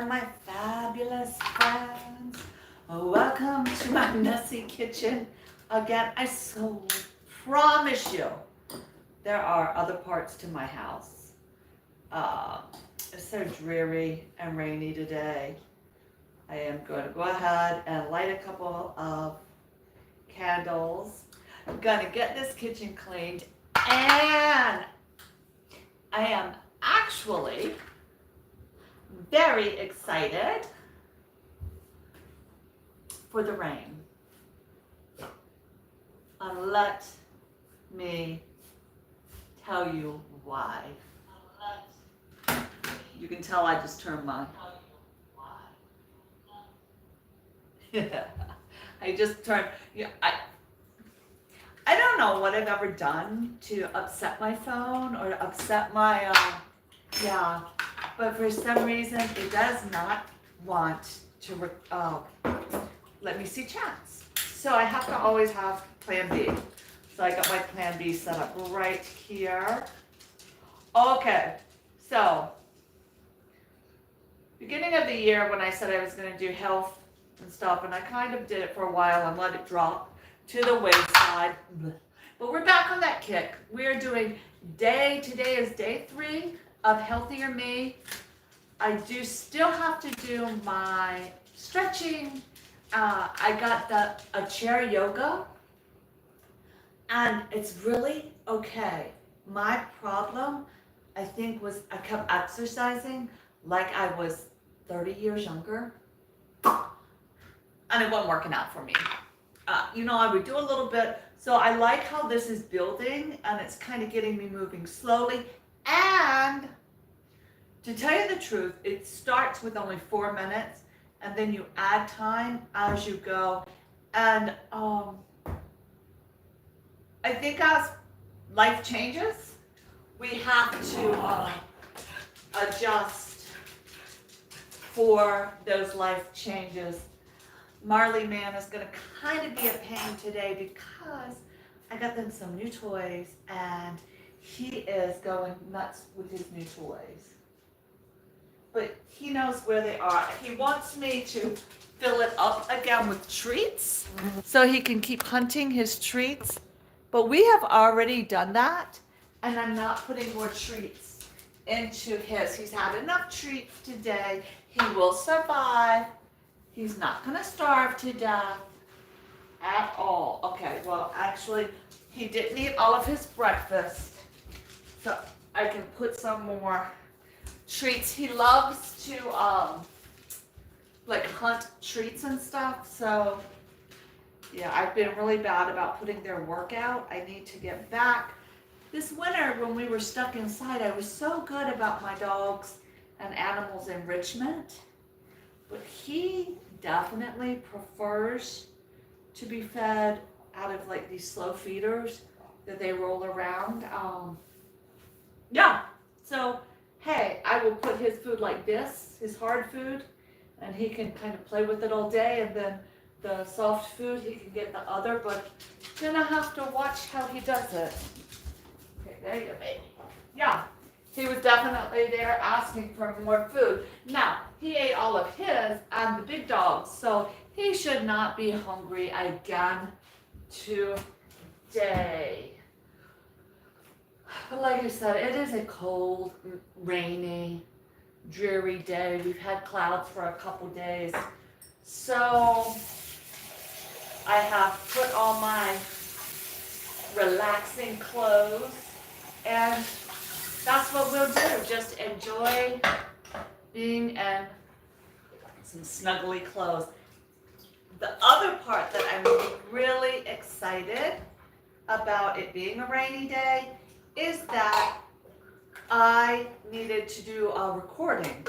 my fabulous friends. Welcome to my messy kitchen. Again, I so promise you there are other parts to my house. It's so dreary and rainy today. I am going to go ahead and light a couple of candles. I'm going to get this kitchen cleaned, and I am actually very excited for the rain. And let me tell you why. You can tell I just turned my. I just turned. Yeah, I don't know what I've ever done to upset my phone or upset my. Yeah, but for some reason it does not want to let me see chats. So I have to always have plan B. So I got my plan B set up right here. Okay, so beginning of the year when I said I was going to do health and stuff, and I kind of did it for a while and let it drop to the wayside. But we're back on that kick. We're doing today is day 3 of Healthier Me. I do still have to do my stretching. I got a chair yoga, and it's really okay. My problem, I think, was I kept exercising like I was 30 years younger, and it wasn't working out for me. I would do a little bit. So I like how this is building, and it's kind of getting me moving slowly. And to tell you the truth, it starts with only 4 minutes, and then you add time as you go. And I think as life changes, we have to adjust for those life changes. Marley Man is going to kind of be a pain today because I got them some new toys, and he is going nuts with his new toys. But he knows where they are. He wants me to fill it up again with treats so he can keep hunting his treats. But we have already done that, and I'm not putting more treats into his. He's had enough treats today. He will survive. He's not going to starve to death at all. Okay, well, actually, he didn't eat all of his breakfast, so I can put some more treats. He loves to hunt treats and stuff. So yeah, I've been really bad about putting their work out. I need to get back. This winter when we were stuck inside, I was so good about my dogs and animals enrichment, but he definitely prefers to be fed out of like these slow feeders that they roll around. Yeah, so hey, I will put his food like this, his hard food, and he can kind of play with it all day, and then the soft food, he can get the other, but gonna have to watch how he does it. Okay, there you go, baby. Yeah, he was definitely there asking for more food. Now, he ate all of his and the big dogs, so he should not be hungry again today. But like I said, it is a cold, rainy, dreary day. We've had clouds for a couple days. So I have put on my relaxing clothes, and that's what we'll do. Just enjoy being in some snuggly clothes. The other part that I'm really excited about it being a rainy day is that I needed to do a recording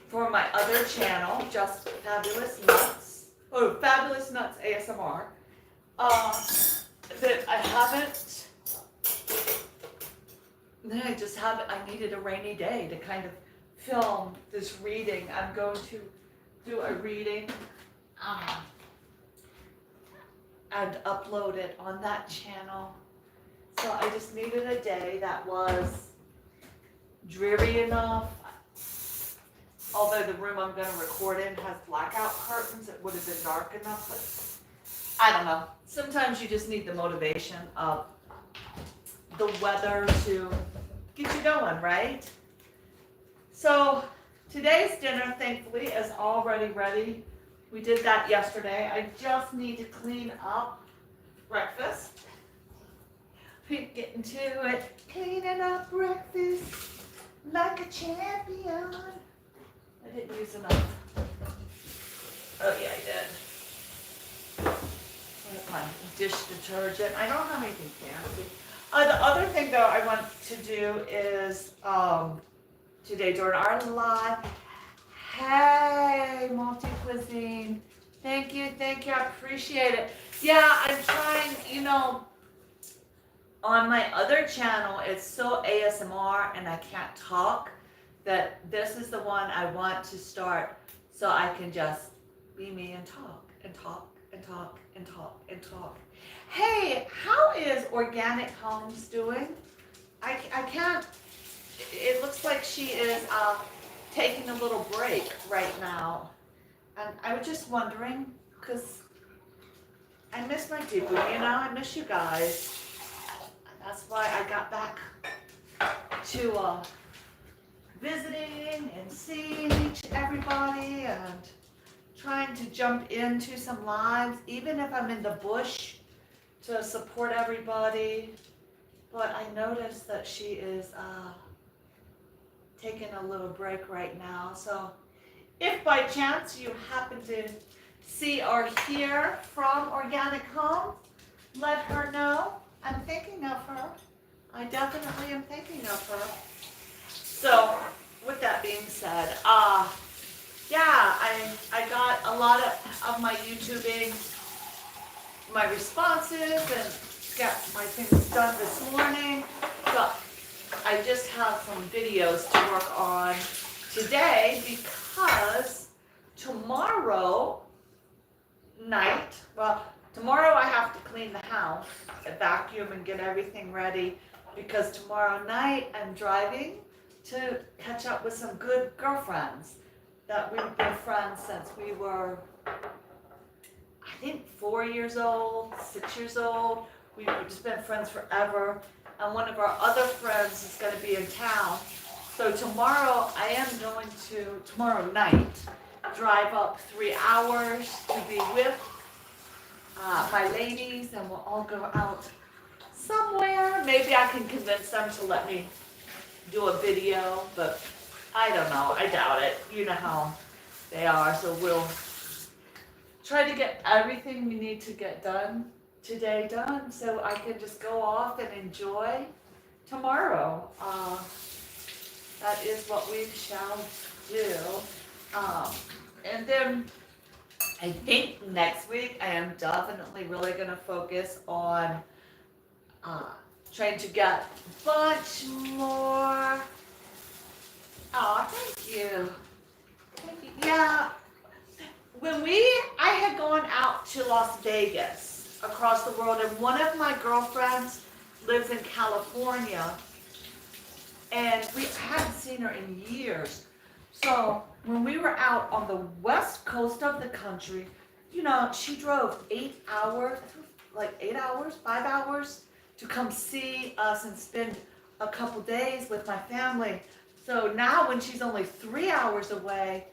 for my other channel, Just Fabulous Nuts, or Fabulous Nuts ASMR, that I haven't, then I needed a rainy day to kind of film this reading. I'm going to do a reading and upload it on that channel. So I just needed a day that was dreary enough Although the room I'm going to record in has blackout curtains, it would have been dark enough, but I don't know. Sometimes you just need the motivation of the weather to get you going, right? So today's dinner, thankfully, is already ready. We did that yesterday. I just need to clean up breakfast. We're getting to it. Cleaning up breakfast like a champion. I didn't use enough. Oh yeah, I did. Where's my dish detergent? I don't have anything fancy. The other thing though I want to do is today during our live. Hey, Multi Cuisine. Thank you, I appreciate it. Yeah, I'm trying, on my other channel, it's so ASMR and I can't talk, that this is the one I want to start so I can just be me and talk and talk and talk and talk and talk. Hey, how is Organic Homes doing? I can't, it looks like she is taking a little break right now. And I was just wondering, because I miss my people, I miss you guys. That's why I got back to visiting and seeing everybody and trying to jump into some lives, even if I'm in the bush, to support everybody. But I noticed that she is taking a little break right now. So if by chance you happen to see or hear from Organic Home, let her know. I'm thinking of her. I definitely am thinking of her. So, with that being said, yeah, I got a lot of my YouTubing, my responses, and got my things done this morning. So, I just have some videos to work on today because tomorrow night, tomorrow I have to clean the house, vacuum and get everything ready because tomorrow night I'm driving to catch up with some good girlfriends that we've been friends since we were, I think, 4 years old, 6 years old. We've just been friends forever. And one of our other friends is going to be in town. So tomorrow I am going to, tomorrow night, drive up 3 hours to be with my ladies, and we'll all go out somewhere. Maybe I can convince them to let me do a video, but I don't know. I doubt it. You know how they are. So we'll try to get everything we need to get done today done so I can just go off and enjoy tomorrow. That is what we shall do. And then I think next week I am definitely really going to focus on trying to get a bunch more. Oh, thank you. Thank you. Yeah. I had gone out to Las Vegas across the world, and one of my girlfriends lives in California, and I hadn't seen her in years. So when we were out on the west coast of the country, she drove 8 hours, 5 hours to come see us and spend a couple days with my family. So now when she's only 3 hours away,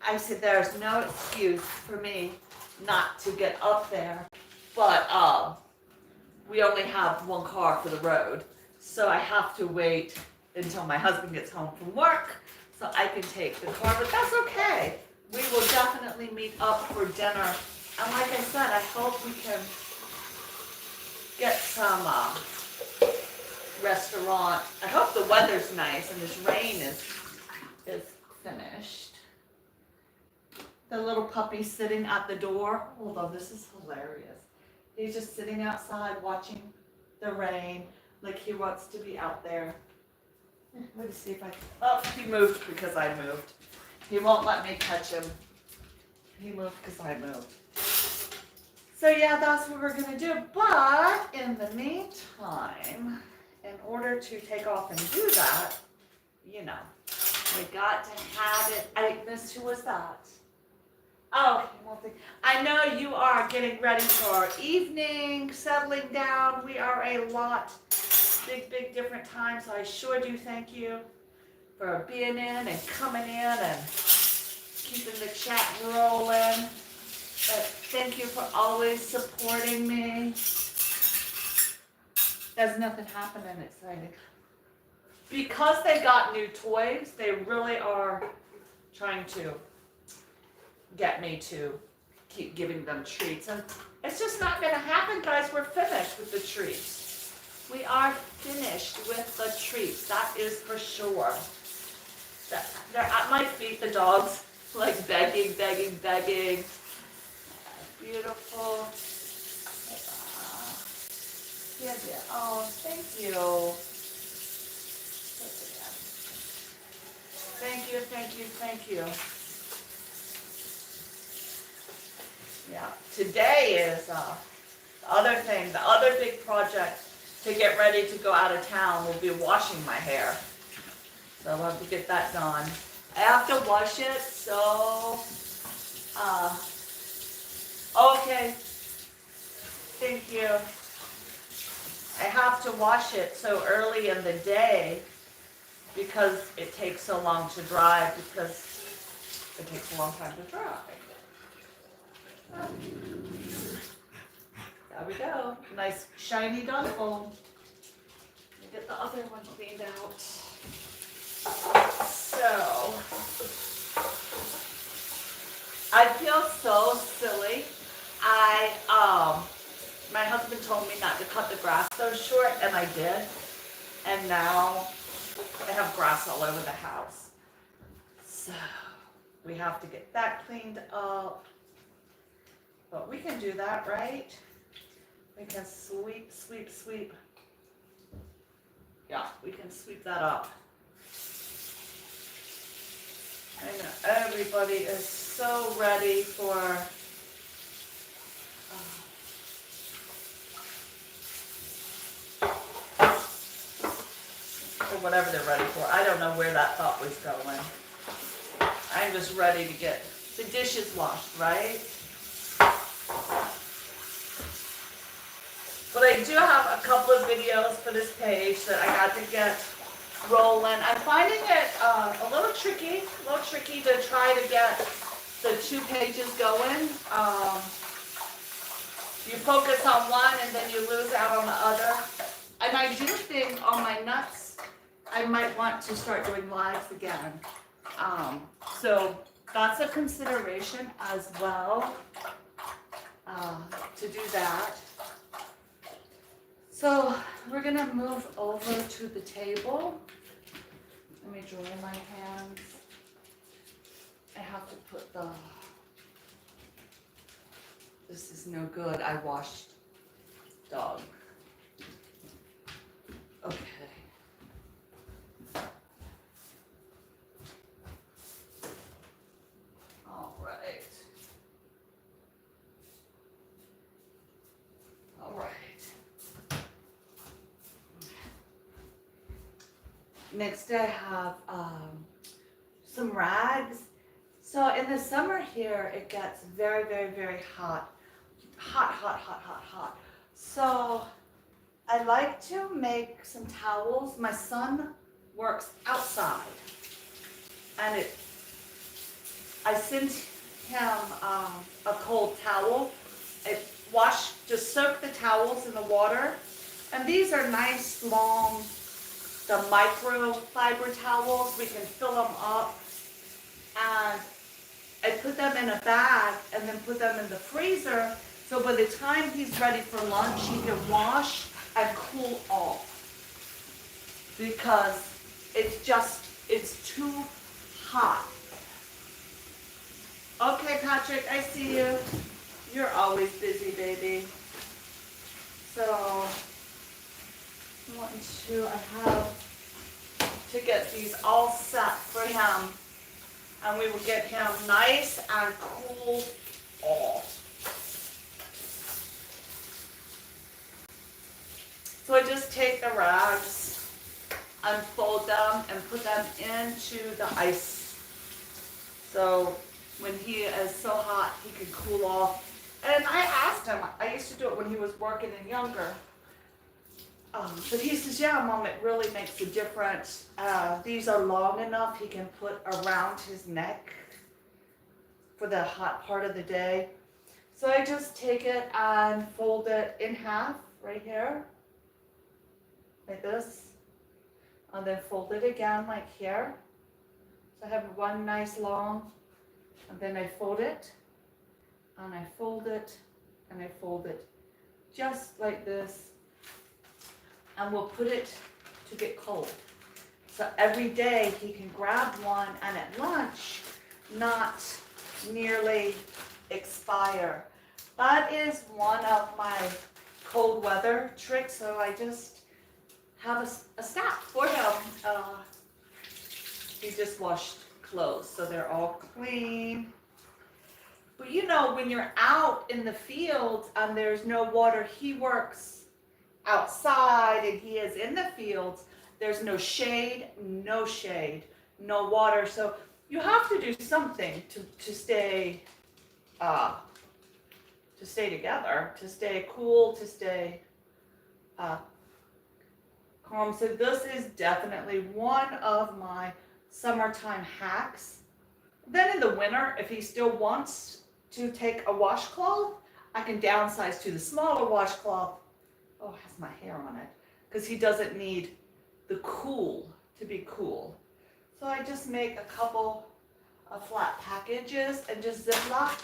I said there's no excuse for me not to get up there. But we only have one car for the road, so I have to wait until my husband gets home from work so I can take the car, but that's okay. We will definitely meet up for dinner. And like I said, I hope we can get some restaurant. I hope the weather's nice and this rain is finished. The little puppy sitting at the door. Although this is hilarious. He's just sitting outside watching the rain like he wants to be out there. Let me see if I can. Oh, he moved because I moved. He won't let me touch him. He moved because I moved. So yeah, that's what we're going to do. But in the meantime, in order to take off and do that, We got to have it. I missed, who was that? Oh, I know you are getting ready for evening, settling down. We are a lot, big different times. So I sure do thank you for being in and coming in and keeping the chat rolling. But thank you for always supporting me. There's nothing happening exciting. Because they got new toys, they really are trying to get me to keep giving them treats. And it's just not going to happen, guys. We're finished with the treats. We are finished with the treats. That is for sure. They're at my feet, the dogs, like begging. Beautiful. Yeah. Oh, thank you. Thank you. Yeah, today is the other big project to get ready to go out of town will be washing my hair. So I'll have to get that done. I have to wash it, so, okay, thank you. I have to wash it so early in the day because it takes so long to dry, because it takes a long time to dry. There we go. Nice shiny dog bowl. Let me get the other one cleaned out. So, I feel so silly. My husband told me not to cut the grass so short, and I did. And now I have grass all over the house. So, we have to get that cleaned up. But we can do that, right? We can sweep. Yeah, we can sweep that up. I know everybody is so ready for whatever they're ready for. I don't know where that thought was going. I'm just ready to get the dishes washed, right? But I do have a couple of videos for this page that I got to get rolling. I'm finding it a little tricky to try to get the 2 pages going. You focus on one and then you lose out on the other. And I do think on my nuts, I might want to start doing lives again. So that's a consideration as well, to do that. So we're gonna move over to the table. Let me dry my hands. I have to put this is no good. I washed dog. Okay. All right. Next I have some rags. So in the summer here, it gets very hot. Hot. So I like to make some towels. My son works outside, and I sent him a cold towel. Just soak the towels in the water, and these are nice long, the microfiber towels. We can fill them up, and I put them in a bag and then put them in the freezer, so by the time he's ready for lunch, he can wash and cool off, because it's too hot. Okay, Patrick, I see you. You're always busy, baby. So, I have to get these all set for him, and we will get him nice and cool off. So I just take the rags unfold them and put them into the ice. So when he is so hot, he can cool off. And I asked him, I used to do it when he was working and younger. But he says, yeah, Mom, it really makes a difference. These are long enough he can put around his neck for the hot part of the day. So I just take it and fold it in half right here, like this. And then fold it again like here. So I have one nice long, and then I fold it, and I fold it, and I fold it, just like this. And we'll put it to get cold. So every day he can grab one, and at lunch, not nearly expire. That is one of my cold weather tricks. So I just have a stack for him. He just washed clothes, so they're all clean. But you know, when you're out in the field and there's no water, he works outside and he is in the fields. There's no shade, no water. So you have to do something to stay together, to stay cool, to stay calm. So this is definitely one of my summertime hacks. Then in the winter, if he still wants to take a washcloth, I can downsize to the smaller washcloth. Oh, it has my hair on it, because he doesn't need the cool to be cool. So I just make a couple of flat packages and just Ziploc,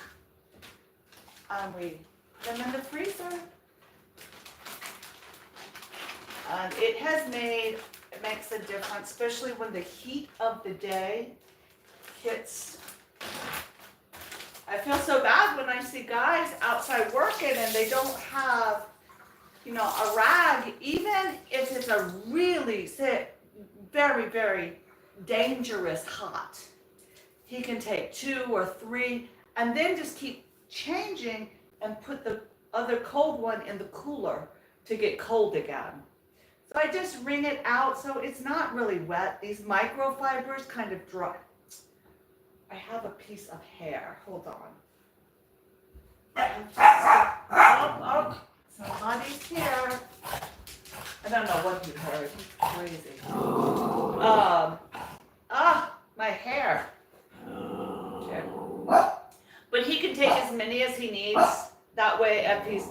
and we put them in the freezer. And it makes a difference, especially when the heat of the day hits. I feel so bad when I see guys outside working and they don't have, a rag, even if it's a really very, very dangerous hot. He can take 2 or 3 and then just keep changing and put the other cold one in the cooler to get cold again. So I just wring it out so it's not really wet. These microfibers kind of dry. I have a piece of hair. Hold on. Oh, somebody's here. I don't know what he heard. He's crazy. My hair. Okay. But he can take as many as he needs. That way, if he's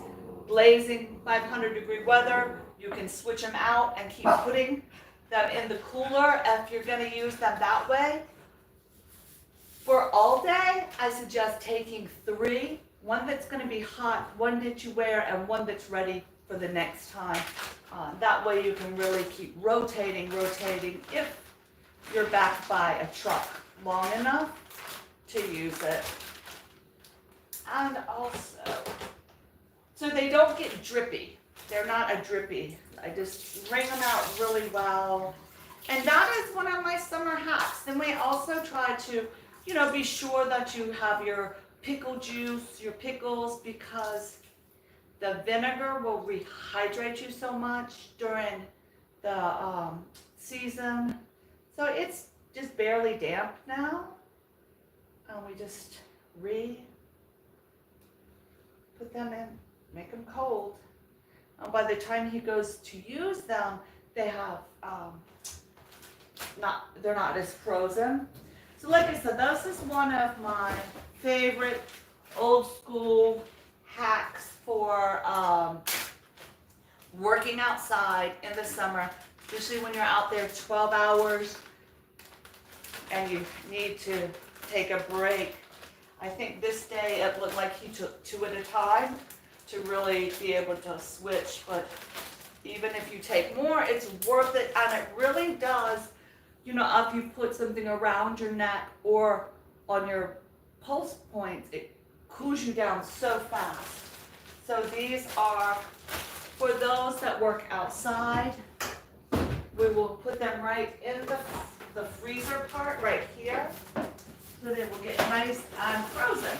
blazing 500-degree weather, you can switch them out and keep putting them in the cooler if you're going to use them that way. For all day, I suggest taking 3. One that's going to be hot, one that you wear, and one that's ready for the next time. That way you can really keep rotating if you're backed by a truck long enough to use it. And also, so they don't get drippy. They're not a drippy. I just wring them out really well. And that is one of my summer hacks. Then we also try to, be sure that you have your pickle juice, your pickles, because the vinegar will rehydrate you so much during the season. So it's just barely damp now. And we just put them in, make them cold. And by the time he goes to use them, they have they're not as frozen. So like I said, this is one of my favorite old school hacks for working outside in the summer, especially when you're out there 12 hours and you need to take a break. I think this day it looked like he took 2 at a time to really be able to switch, but even if you take more, it's worth it, and it really does, if you put something around your neck or on your pulse points, it cools you down so fast. So these are for those that work outside. We will put them right in the freezer part right here, so they will get nice and frozen.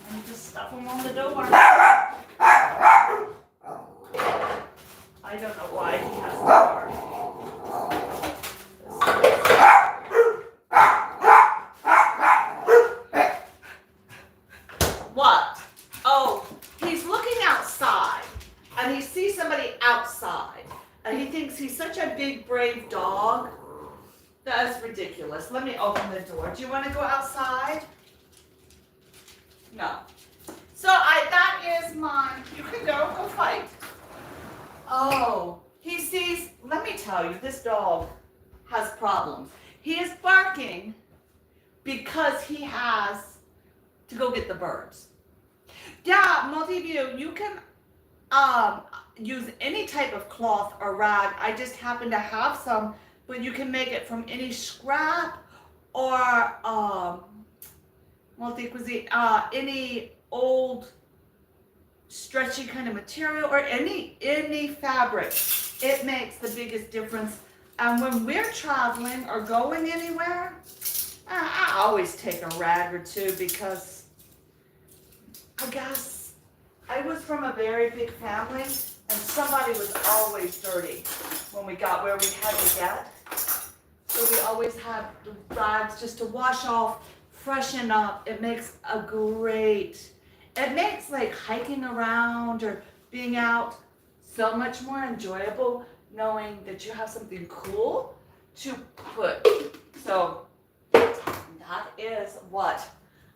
And just stuff them on the door. I don't know why he has the door. ridiculous. Let me open the door. Do you want to go outside? No. So that is mine. You can go fight. Oh, he sees, let me tell you, this dog has problems. He is barking because he has to go get the birds. Yeah, Multiview, you can use any type of cloth or rag. I just happen to have some, but you can make it from any scrap or any old stretchy kind of material or any fabric. It makes the biggest difference. And when we're traveling or going anywhere, I always take a rag or two because I guess I was from a very big family and somebody was always dirty when we got where we had to get. So we always had rags just to wash off, freshen up. It makes like hiking around or being out so much more enjoyable knowing that you have something cool to put. So that is what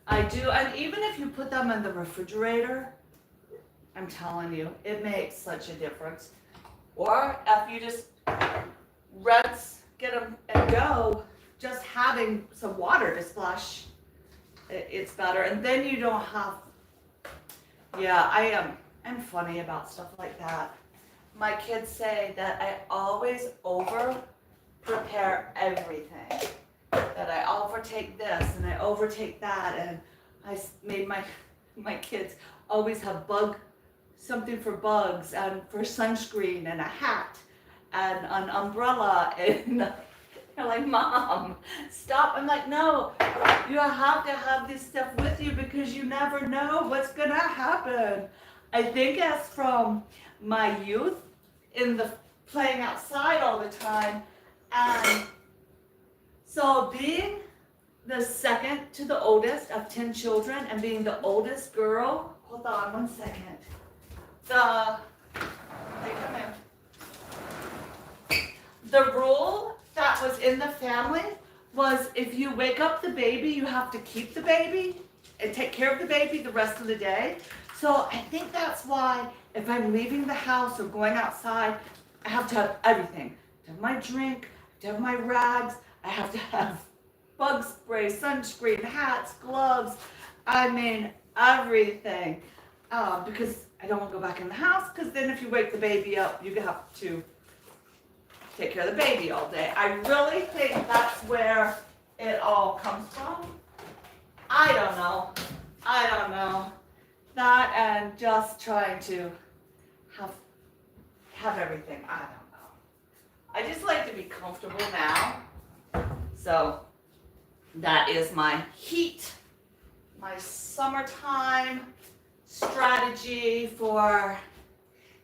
I do. And even if you put them in the refrigerator, I'm telling you, it makes such a difference. Or if you just rinse, get them and go, just having some water to splash, it's better. And then you don't have, I'm funny about stuff like that. My kids say that I always over prepare everything. That I overtake this and I overtake that, and I made my kids always have something for bugs and for sunscreen and a hat and an umbrella, and they're like, Mom, stop. I'm like, no, you have to have this stuff with you because you never know what's gonna happen. I think it's from my youth in the playing outside all the time, and so being the second to the oldest of 10 children and being the oldest girl, hold on one second. The rule that was in the family was if you wake up the baby, you have to keep the baby and take care of the baby the rest of the day. So I think that's why if I'm leaving the house or going outside, I have to have everything. I have to have my drink, I have to have my rags, I have to have bug spray, sunscreen, hats, gloves, I mean everything. Because I don't want to go back in the house, because then if you wake the baby up, you have to take care of the baby all day. I really think that's where it all comes from. I don't know. That and just trying to have everything. I don't know. I just like to be comfortable now. So that is my my summertime strategy for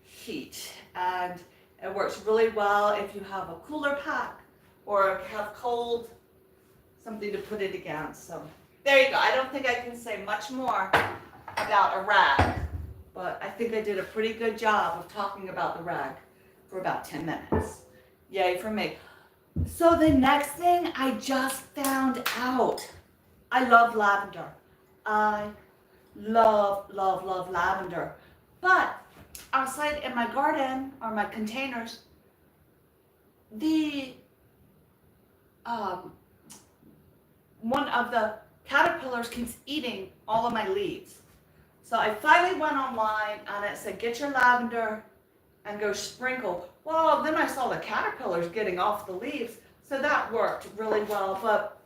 heat. And it works really well if you have a cooler pack or have cold, something to put it against. So there you go. I don't think I can say much more about a rag, but I think I did a pretty good job of talking about the rag for about 10 minutes. Yay for me. So the next thing I just found out, I love lavender. I love lavender. But outside in my garden or my containers, one of the caterpillars keeps eating all of my leaves. So I finally went online and it said, get your lavender and go sprinkle. Well, then I saw the caterpillars getting off the leaves, so that worked really well. But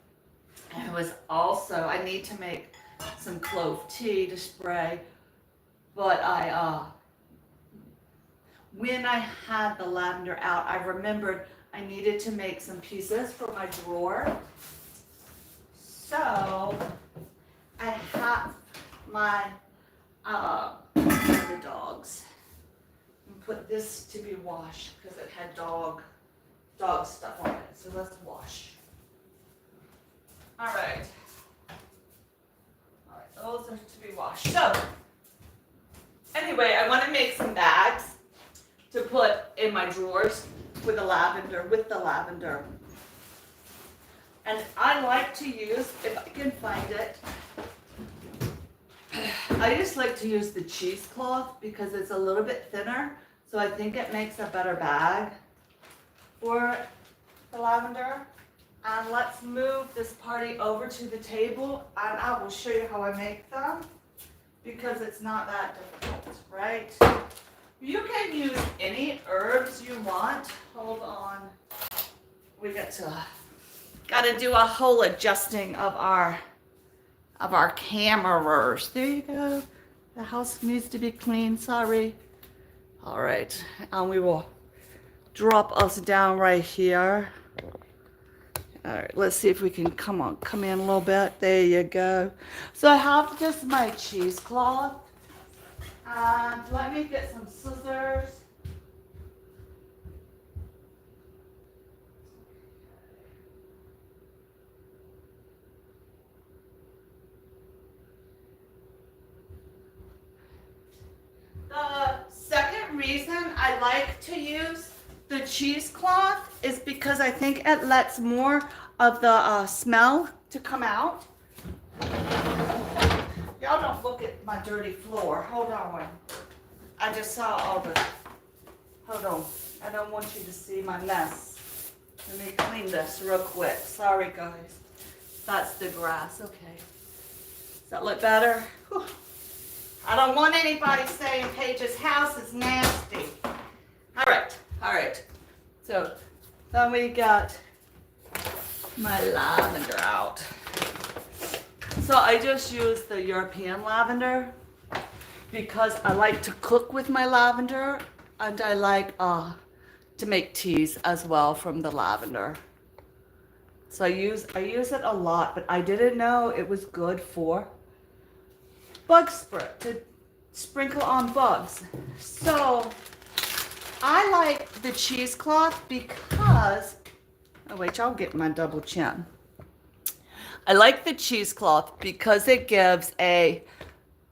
it was also, I need to make some clove tea to spray. But when I had the lavender out, I remembered I needed to make some pieces for my drawer. So I have my the dogs. And put this to be washed because it had dog stuff on it. So let's wash. All right, those are to be washed. So anyway, I want to make some bags to put in my drawers with the lavender. And I like to use, if I can find it, I just like to use the cheesecloth because it's a little bit thinner. So I think it makes a better bag for the lavender. And let's move this party over to the table and I will show you how I make them because it's not that difficult, right? You can use any herbs you want. Hold on. We gotta do a whole adjusting of our cameras. There you go. The house needs to be clean, sorry. All right, and we will drop us down right here. All right, let's see if we can come in a little bit. There you go. So I have just my cheesecloth. And let me get some scissors. The second reason I like to use the cheesecloth is because I think it lets more of the smell to come out. Y'all don't look at my dirty floor. Hold on. I just saw all the, hold on. I don't want you to see my mess. Let me clean this real quick. Sorry guys. That's the grass, okay. Does that look better? Whew. I don't want anybody saying Paige's house is nasty. All right. So then we got my lavender out. So I just use the European lavender because I like to cook with my lavender and I like to make teas as well from the lavender. So I use it a lot, but I didn't know it was good for bug spray, to sprinkle on bugs. So I like the cheesecloth because, oh wait, I'll get my double chin. I like the cheesecloth because it gives a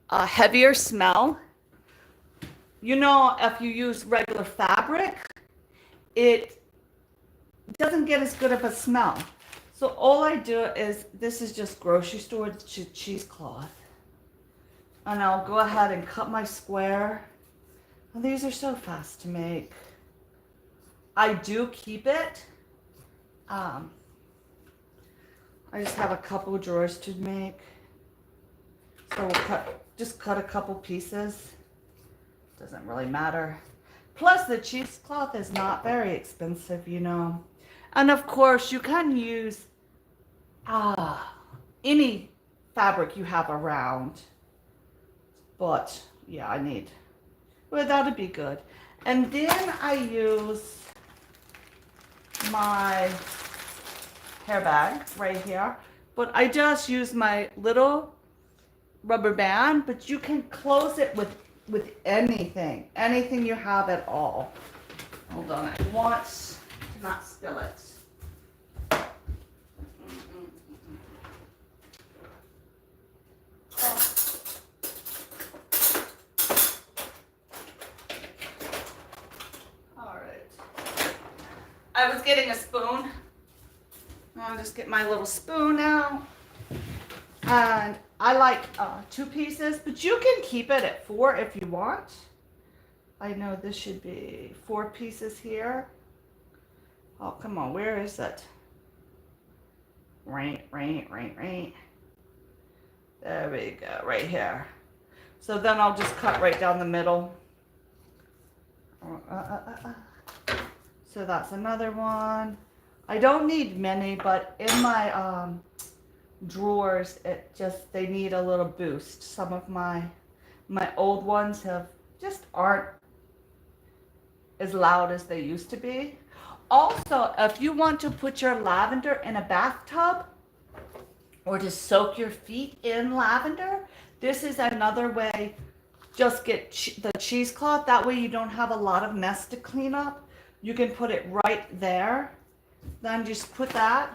heavier smell. You know, if you use regular fabric, it doesn't get as good of a smell. So all I do is, this is just grocery store cheesecloth. And I'll go ahead and cut my square. And these are so fast to make. I do keep it. I just have a couple drawers to make. So we'll just cut a couple pieces. Doesn't really matter. Plus the cheesecloth is not very expensive, you know. And of course you can use any fabric you have around. But yeah, well, that'd be good. And then I use my hair bag right here. But I just use my little rubber band, but you can close it with anything you have at all. Hold on, I want to not spill it. I was getting a spoon. I'll just get my little spoon out. And I like 2 pieces, but you can keep it at 4 if you want. I know this should be 4 pieces here. Oh, come on, where is it? Right. There we go, right here. So then I'll just cut right down the middle. So that's another one. I don't need many, but in my drawers, they need a little boost. Some of my old ones aren't as loud as they used to be. Also, if you want to put your lavender in a bathtub or to soak your feet in lavender, this is another way. Just get the cheesecloth. That way you don't have a lot of mess to clean up. You can put it right there. Then just put that.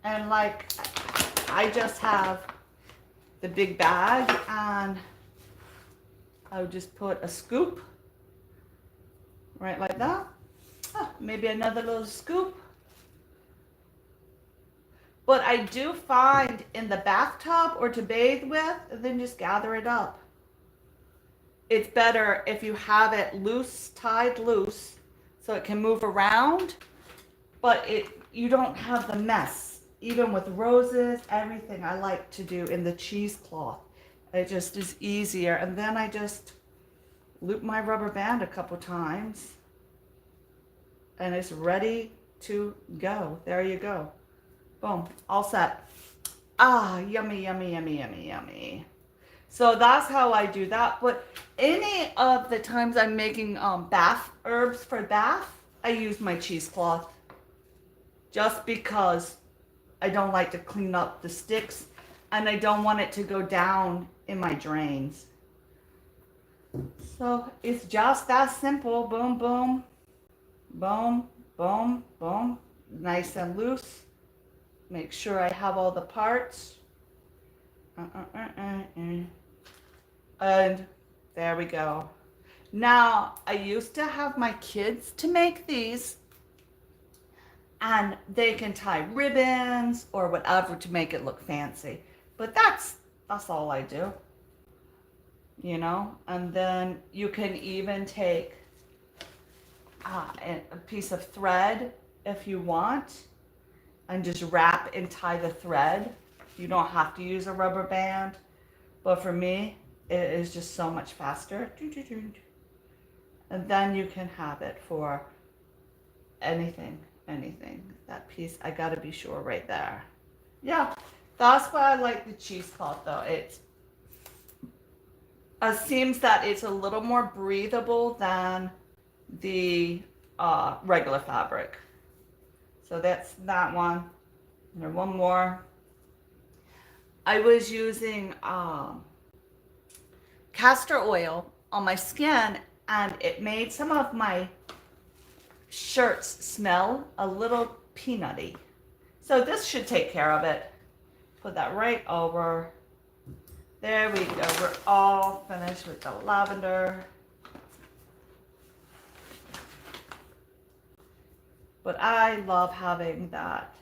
And like, I just have the big bag and I would just put a scoop right like that. Maybe another little scoop. But I do find in the bathtub or to bathe with, then just gather it up. It's better if you have it loose, tied loose, so it can move around, but you don't have the mess. Even with roses, everything I like to do in the cheesecloth. It just is easier. And then I just loop my rubber band a couple times and it's ready to go. There you go. Boom, all set. Ah, yummy, yummy, yummy, yummy, yummy. So that's how I do that. But any of the times I'm making bath herbs for bath, I use my cheesecloth just because I don't like to clean up the sticks and I don't want it to go down in my drains. So it's just that simple. Boom, boom, boom, boom, boom. Nice and loose. Make sure I have all the parts. And there we go. Now, I used to have my kids to make these, and they can tie ribbons or whatever to make it look fancy. But that's all I do. You know, and then you can even take a piece of thread if you want and just wrap and tie the thread. You don't have to use a rubber band, but for me it is just so much faster. And then you can have it for anything. That piece, I gotta be sure right there. Yeah, that's why I like the cheesecloth though. It seems that it's a little more breathable than the regular fabric. So that's that one. And then one more. I was using castor oil on my skin, and it made some of my shirts smell a little peanutty. So this should take care of it. Put that right over. There we go. We're all finished with the lavender. But I love having that.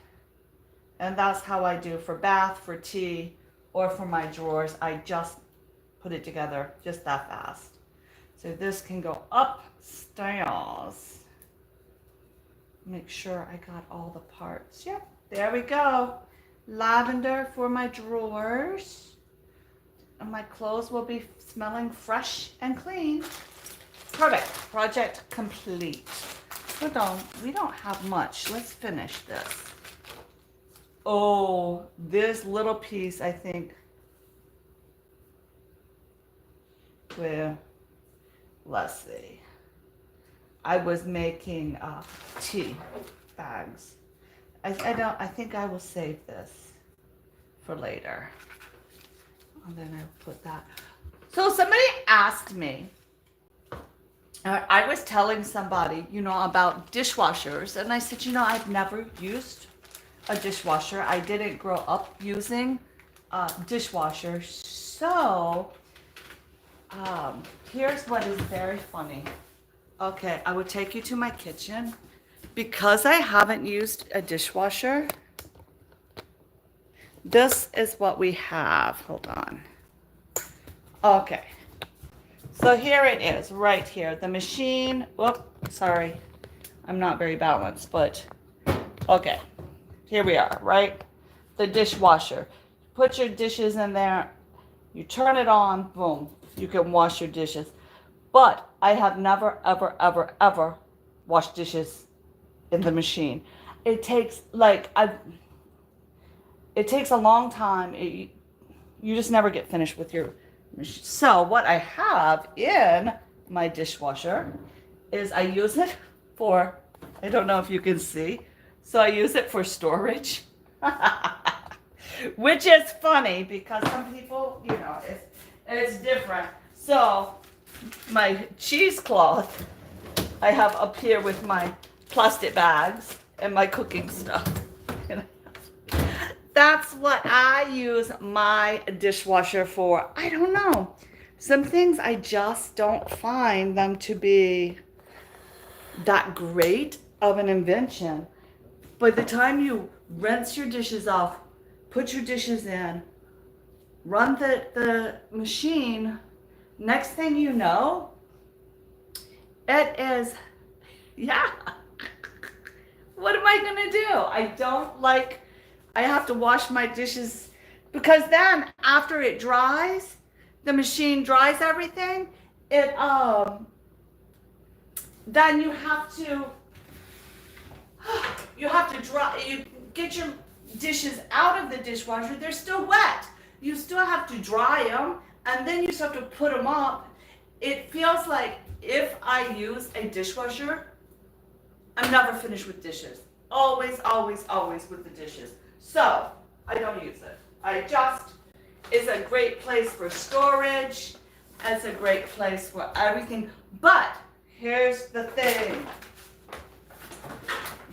And that's how I do for bath, for tea, or for my drawers. I just put it together just that fast. So this can go upstairs. Make sure I got all the parts. Yep, there we go. Lavender for my drawers. And my clothes will be smelling fresh and clean. Perfect. Project complete. Hold on. We don't have much. Let's finish this. Oh, this little piece, I think. Well, let's see. I was making tea bags. I think I will save this for later. And then I'll put that. So somebody asked me, I was telling somebody, about dishwashers. And I said, I've never used a dishwasher. I didn't grow up using dishwashers. So here's what is very funny. Okay, I will take you to my kitchen. Because I haven't used a dishwasher, this is what we have. Hold on. Okay. So here it is, right here. The machine. Whoop, sorry. I'm not very balanced, but okay. Here we are, right? The dishwasher. Put your dishes in there. You turn it on. Boom. You can wash your dishes. But I have never, ever, ever, ever washed dishes in the machine. It takes it takes a long time. You just never get finished with your machine. So what I have in my dishwasher is I use it for, I don't know if you can see, so I use it for storage. Which is funny because some people, it's different. So my cheesecloth I have up here with my plastic bags and my cooking stuff. That's what I use my dishwasher for. I don't know. Some things I just don't find them to be that great of an invention. By the time you rinse your dishes off, put your dishes in, run the machine. Next thing you know, it is, yeah. What am I gonna do? I have to wash my dishes because then after it dries, the machine dries everything. It then you have to dry, you get your dishes out of the dishwasher. They're still wet. You still have to dry them, and then you still have to put them up. It feels like if I use a dishwasher, I'm never finished with dishes. Always, always, always with the dishes. So I don't use it. It's a great place for storage. It's a great place for everything. But here's the thing.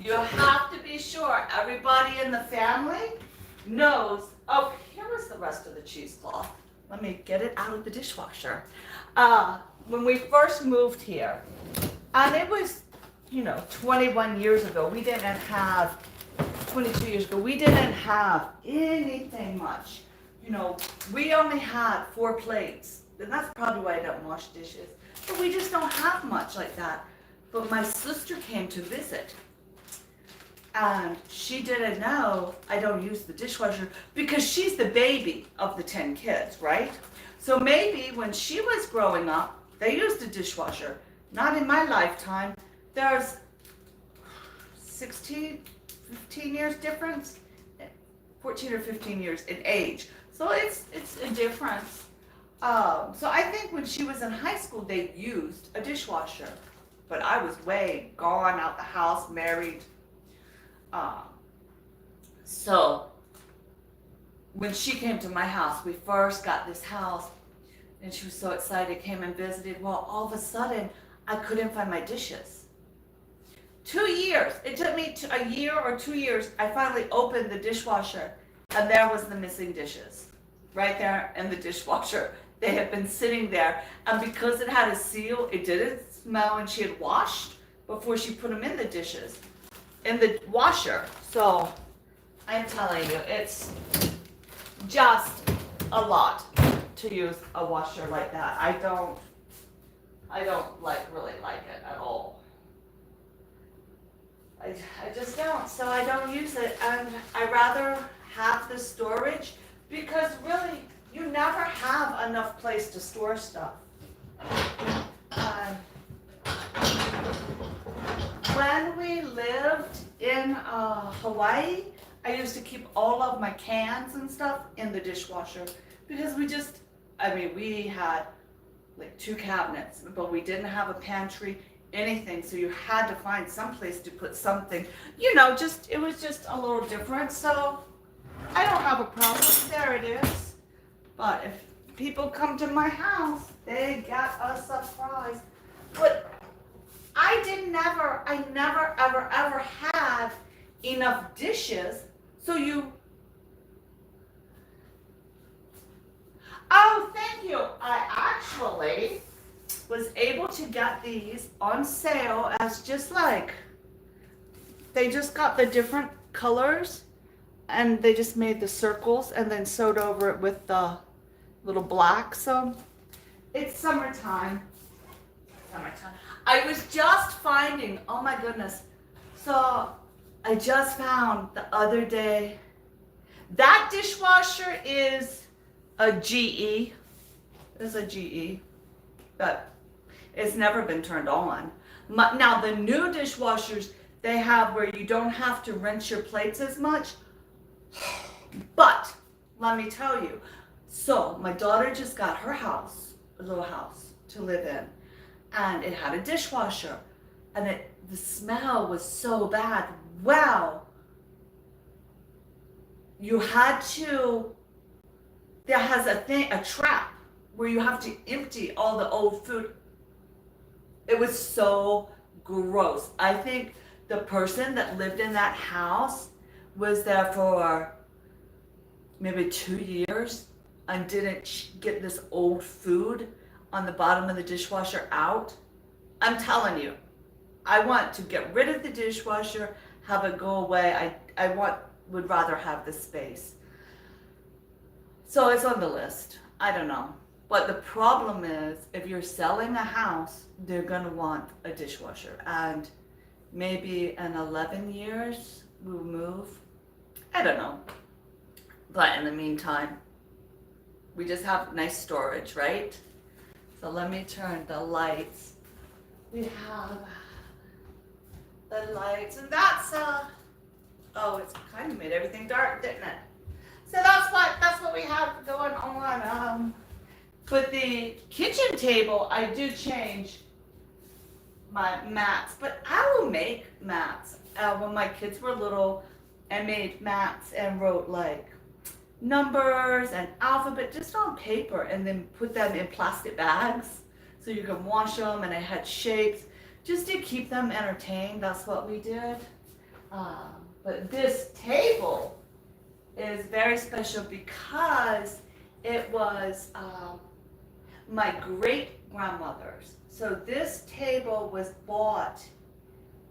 You have to be sure everybody in the family knows. Oh, here was the rest of the cheesecloth. Let me get it out of the dishwasher. When we first moved here, and it was, 21 years ago, 22 years ago, we didn't have anything much. We only had 4 plates, and that's probably why I don't wash dishes. But we just don't have much like that. But my sister came to visit, and she didn't know I don't use the dishwasher because she's the baby of the 10 kids, right? So maybe when she was growing up, they used a dishwasher. Not in my lifetime. There's 15 years difference, 14 or 15 years in age. So it's a difference. So I think when she was in high school, they used a dishwasher. But I was way gone out the house, married. So when she came to my house, we first got this house, and she was so excited, came and visited. Well, all of a sudden, I couldn't find my dishes. 2 years. It took me a year or 2 years. I finally opened the dishwasher, and there was the missing dishes. Right there in the dishwasher. They had been sitting there, and because it had a seal, it didn't smell, and she had washed before she put them in the dishes, in the washer. So I'm telling you, it's just a lot to use a washer like that. I don't really like it at all. I just don't. So I don't use it, and I rather have the storage because really you never have enough place to store stuff. When we lived in Hawaii, I used to keep all of my cans and stuff in the dishwasher because we had like 2 cabinets, but we didn't have a pantry, anything. So you had to find some place to put something, it was just a little different. So I don't have a problem. There it is. But if people come to my house, they get a surprise. But I never, ever had enough dishes. So oh, thank you. I actually was able to get these on sale as they just got the different colors, and they just made the circles and then sewed over it with the little black. So it's summertime. I was just finding, oh my goodness. So I just found the other day, that dishwasher is a GE. It's a GE, but it's never been turned on. Now the new dishwashers, they have where you don't have to rinse your plates as much. But let me tell you, so my daughter just got her house, a little house to live in, and it had a dishwasher, and the smell was so bad. Wow. There has a trap where you have to empty all the old food. It was so gross. I think the person that lived in that house was there for maybe 2 years and didn't get this old food on the bottom of the dishwasher out. I'm telling you, I want to get rid of the dishwasher, have it go away. I want would rather have the space. So it's on the list. I don't know. But the problem is, if you're selling a house, they're going to want a dishwasher. And maybe in 11 years, we'll move. I don't know. But in the meantime, we just have nice storage, right? So let me turn the lights. We have the lights, and that's, oh, it's kind of made everything dark, didn't it? So that's what we have going on. With the kitchen table, I do change my mats, but I will make mats. When my kids were little, I made mats and wrote like numbers and alphabet just on paper, and then put them in plastic bags so you can wash them, and I had shapes just to keep them entertained. That's what we did. But this table is very special because it was my great grandmother's. So this table was bought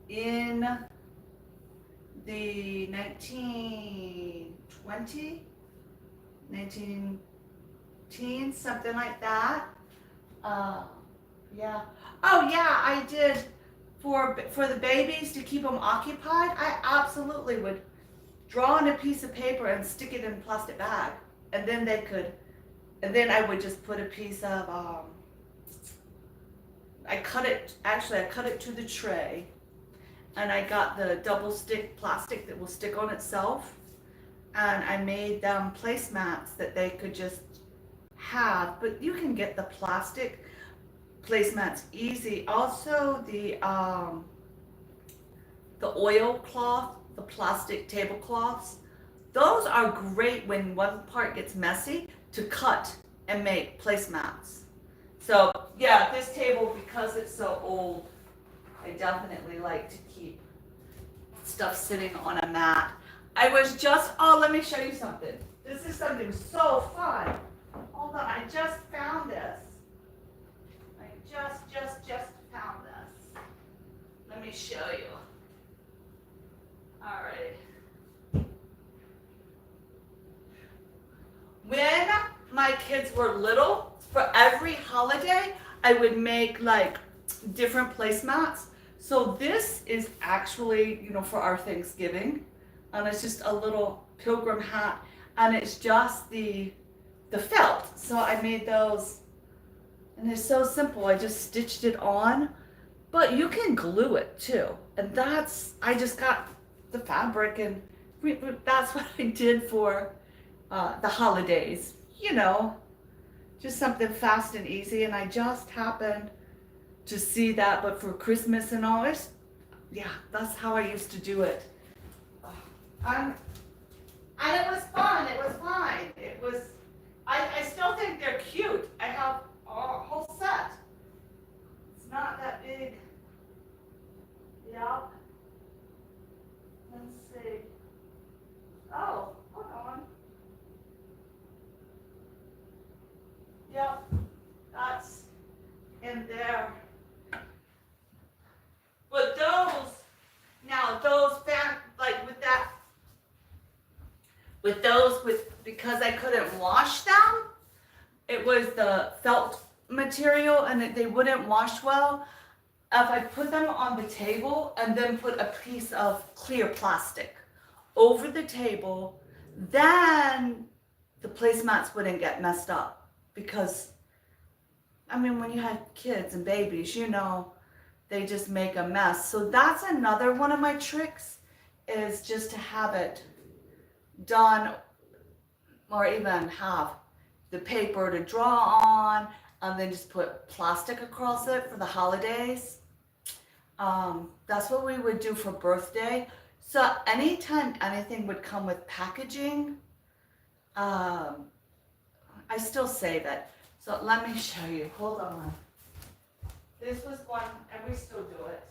in the 19 teens, something like that. Yeah. Oh yeah, I did for the babies to keep them occupied. I absolutely would draw on a piece of paper and stick it in a plastic bag, and then they could. And then I would just put a piece of, I cut it to the tray, and I got the double stick plastic that will stick on itself, and I made them placemats that they could just have, but you can get the plastic placemats easy. Also the oilcloth, the plastic tablecloths, those are great when one part gets messy to cut and make placemats. So yeah, this table, because it's so old, I definitely like to keep stuff sitting on a mat. I was just, oh, let me show you something. This is something so fun. Hold on, I just found this. I just found this. Let me show you. All right. When my kids were little, for every holiday, I would make like different placemats. So this is actually, for our Thanksgiving, and it's just a little pilgrim hat, and it's just the felt. So I made those, and it's so simple. I just stitched it on, but you can glue it too. And I just got the fabric, and that's what I did for the holidays, just something fast and easy. And I just happened to see that, but for Christmas and all, that's how I used to do it. And it was fun. It was fine. I still think they're cute. I have a whole set. It's not that big. Yep. Let's see. Oh, hold on. Yep, that's in there. But because I couldn't wash them, it was the felt material, and they wouldn't wash well. If I put them on the table and then put a piece of clear plastic over the table, then the placemats wouldn't get messed up. Because, when you have kids and babies, they just make a mess. So that's another one of my tricks, is just to have it done, or even have the paper to draw on, and then just put plastic across it for the holidays. That's what we would do for birthday. So anytime anything would come with packaging, I still save it. So let me show you. Hold on. This was one, and we still do it.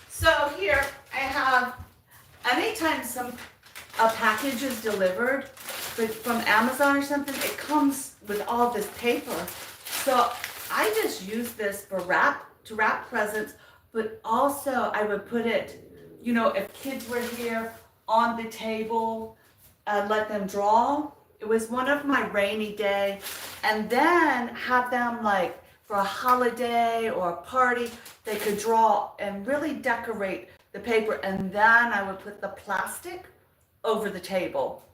So here I have, anytime a package packages delivered, but from Amazon or something, it comes with all this paper. So I just use this for to wrap presents, but also I would put it, you know, if kids were here on the table, let them draw. It was one of my rainy day, and then have them like for a holiday or a party, they could draw and really decorate the paper, and then I would put the plastic over the table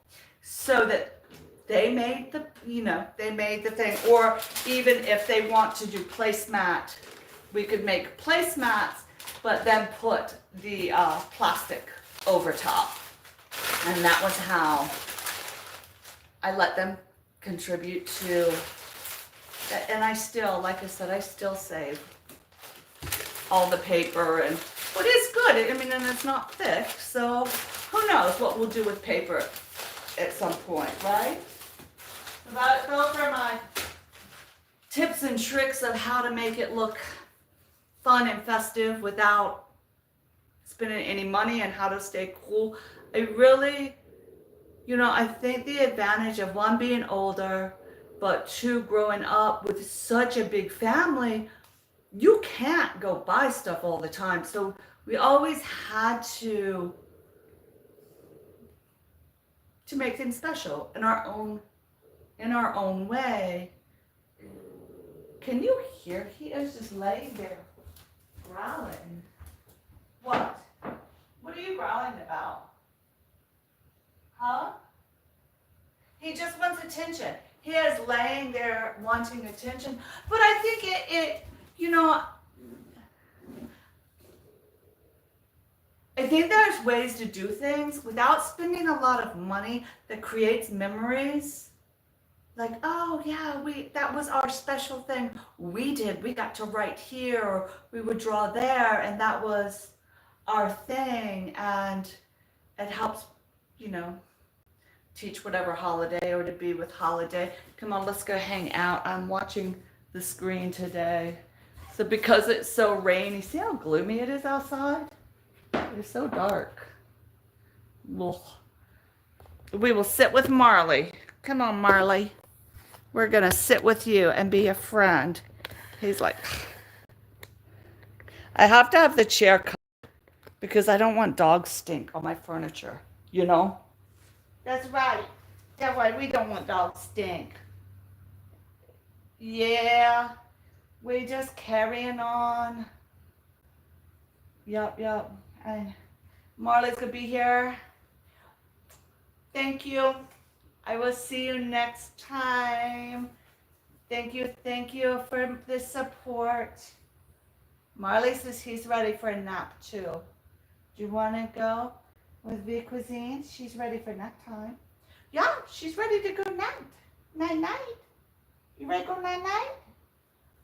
so that they made the, you know, they made the thing. Or even if they want to do placemat, we could make placemats, but then put the plastic over top. And that was how I let them contribute to, and I still, like I said, I still save all the paper, and but it's good. I mean, and it's not thick, so who knows what we'll do with paper at some point, right? Those are my tips and tricks of how to make it look fun and festive without spending any money, and how to stay cool. I really, you know, I think the advantage of one, being older, but two, growing up with such a big family, you can't go buy stuff all the time. So we always had to make things special in our own way. Can you hear? He is just laying there growling. What? What are you growling about? Huh? He just wants attention. He is laying there wanting attention. But I think it you know, I think there's ways to do things without spending a lot of money that creates memories. Like, oh yeah, that was our special thing we did. We got to write here, or we would draw there, and that was our thing. And it helps, you know, teach whatever holiday, or to be with holiday. Come on, let's go hang out. I'm watching the screen today. So because it's so rainy, see how gloomy it is outside? It's so dark. Ugh. We will sit with Marley. Come on, Marley. We're gonna sit with you and be a friend. He's like, I have to have the chair cut because I don't want dog stink on my furniture, you know? That's right. That's right. We don't want dog stink. Yeah. We just carrying on. Yup. And Marley's gonna be here. Thank you. I will see you next time. Thank you for the support. Marley says he's ready for a nap too. Do you want to go with V Cuisine? She's ready for nap time. Yeah, she's ready to go night. Night. You ready to go night?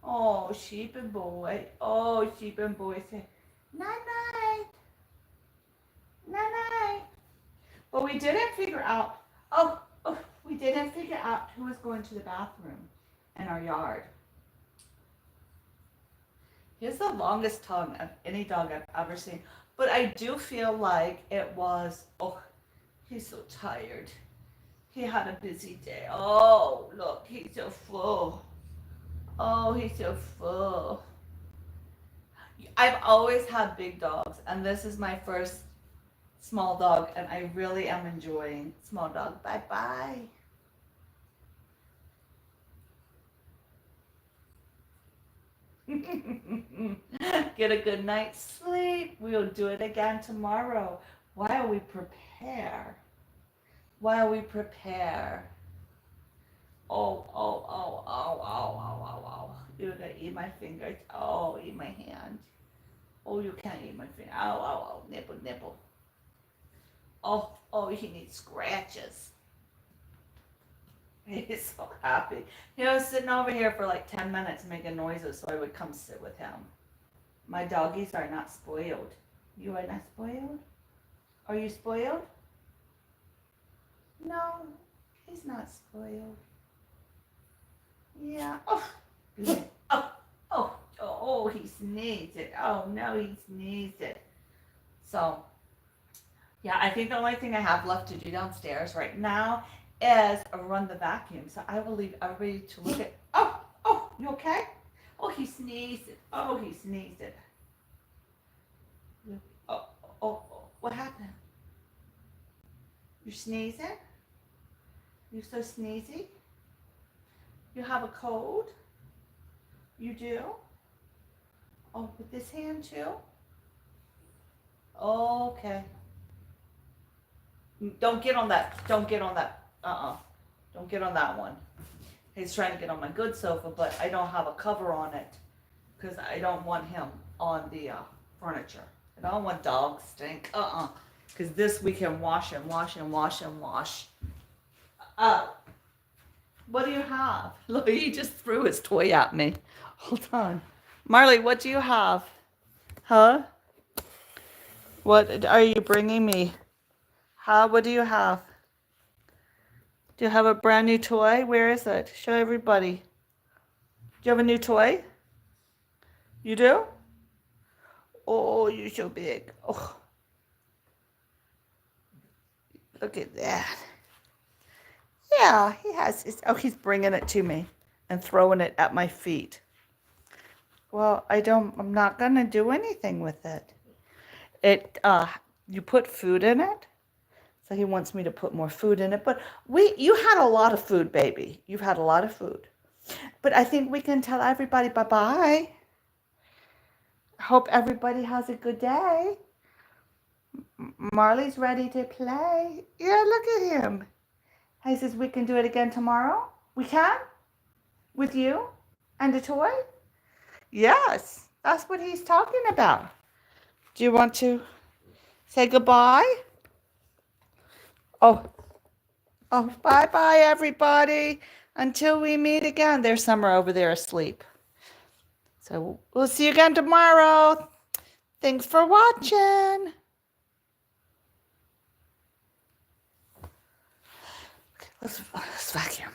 Oh, sheep and boy. Oh, sheep and boy say night. But we didn't figure out. We didn't figure out who was going to the bathroom in our yard. He has the longest tongue of any dog I've ever seen. But I do feel like it was, he's so tired. He had a busy day. Oh, look, he's so full. Oh, he's so full. I've always had big dogs, and this is my first small dog, and I really am enjoying small dog. Bye-bye. Get a good night's sleep. We'll do it again tomorrow while we prepare. Oh. You're gonna eat my fingers. Oh, eat my hand. Oh, you can't eat my finger. Oh, nipple. Oh, he needs scratches. He's so happy. He was sitting over here for like 10 minutes making noises, so I would come sit with him. My doggies are not spoiled. You are not spoiled? Are you spoiled? No, he's not spoiled. Yeah. Oh, he sneezed it. Oh, no, he sneezed it. So, Yeah, I think the only thing I have left to do downstairs right now is run the vacuum. So I will leave everybody to look at. Oh, you okay? Oh, he sneezed. Oh, he sneezed. Oh, what happened? You sneezing? You so sneezy? You have a cold? You do? Oh, with this hand too? Okay. Don't get on that. Don't get on that. Don't get on that one. He's trying to get on my good sofa, but I don't have a cover on it because I don't want him on the furniture. I don't want dog stink. Because this we can wash and wash and wash and wash. What do you have? Look, he just threw his toy at me. Hold on. Marley, what do you have? Huh? What are you bringing me? What do you have? Do you have a brand new toy? Where is it? Show everybody. Do you have a new toy? You do? Oh, you're so big. Oh, look at that. Yeah, he has his, he's bringing it to me and throwing it at my feet. Well, I'm not going to do anything with it. You put food in it. So he wants me to put more food in it. But you had a lot of food, baby. You've had a lot of food. But I think we can tell everybody bye-bye. Hope everybody has a good day. Marley's ready to play. Yeah, look at him. He says we can do it again tomorrow. We can? With you? And a toy? Yes, that's what he's talking about. Do you want to say goodbye? Oh, bye-bye, everybody. Until we meet again. There's Summer over there asleep. So we'll see you again tomorrow. Thanks for watching. Okay, let's vacuum.